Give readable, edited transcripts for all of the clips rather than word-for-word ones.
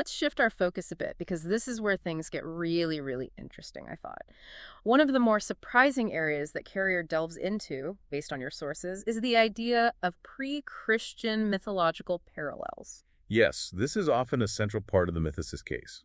Let's shift our focus a bit because this is where things get really, really interesting, I thought. One of the more surprising areas that Carrier delves into, based on your sources, is the idea of pre-Christian mythological parallels. Yes, this is often a central part of the mythicist case.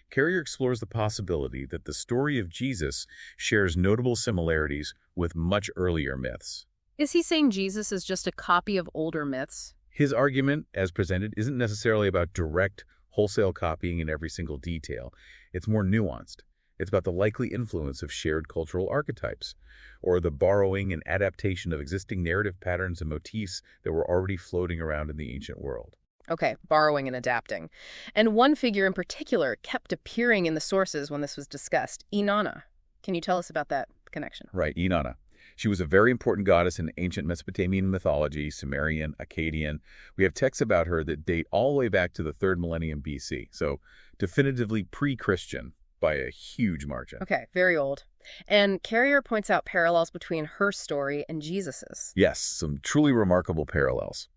Carrier explores the possibility that the story of Jesus shares notable similarities with much earlier myths. Is he saying Jesus is just a copy of older myths? His argument, as presented, isn't necessarily about direct, wholesale copying in every single detail. It's more nuanced. It's about the likely influence of shared cultural archetypes, or the borrowing and adaptation of existing narrative patterns and motifs that were already floating around in the ancient world. Okay, borrowing and adapting. And one figure in particular kept appearing in the sources when this was discussed, Inanna. Can you tell us about that connection? Right, Inanna. She was a very important goddess in ancient Mesopotamian mythology, Sumerian, Akkadian. We have texts about her that date all the way back to the 3rd millennium BC, so definitively pre-Christian by a huge margin. Okay, very old. And Carrier points out parallels between her story and Jesus's. Yes, some truly remarkable parallels.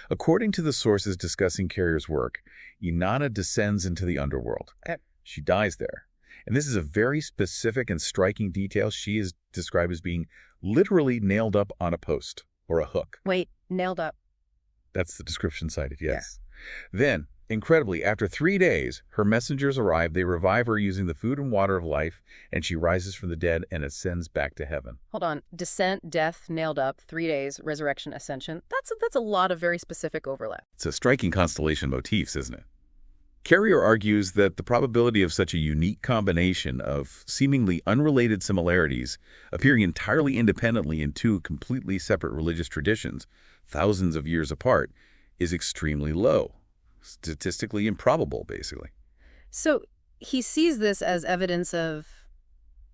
According to the sources discussing Carrier's work, Inanna descends into the underworld. Okay. She dies there. And this is a very specific and striking detail. She is described as being literally nailed up on a post or a hook. Wait, nailed up. That's the description cited, yes. Yeah. Then, incredibly, after 3 days, her messengers arrive. They revive her using the food and water of life, and she rises from the dead and ascends back to heaven. Hold on. Descent, death, nailed up, 3 days, resurrection, ascension. That's a lot of very specific overlap. It's a striking constellation motifs, isn't it? Carrier argues that the probability of such a unique combination of seemingly unrelated similarities appearing entirely independently in two completely separate religious traditions, thousands of years apart, is extremely low. Statistically improbable, basically. So he sees this as evidence of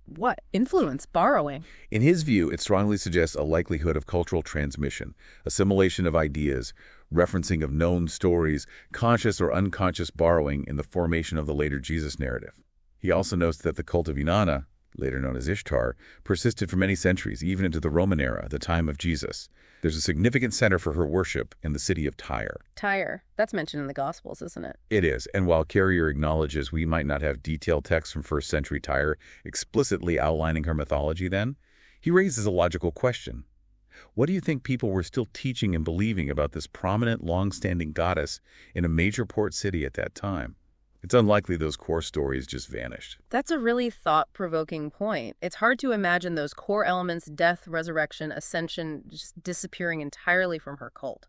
what? Influence, borrowing. In his view, it strongly suggests a likelihood of cultural transmission, assimilation of ideas, referencing of known stories, conscious or unconscious borrowing in the formation of the later Jesus narrative. He also notes that the cult of Inanna, later known as Ishtar, persisted for many centuries, even into the Roman era, the time of Jesus. There's a significant center for her worship in the city of Tyre. Tyre. That's mentioned in the Gospels, isn't it? It is, and while Carrier acknowledges we might not have detailed texts from 1st century Tyre explicitly outlining her mythology then, he raises a logical question. What do you think people were still teaching and believing about this prominent, long-standing goddess in a major port city at that time? It's unlikely those core stories just vanished. That's a really thought-provoking point. It's hard to imagine those core elements, death, resurrection, ascension, just disappearing entirely from her cult.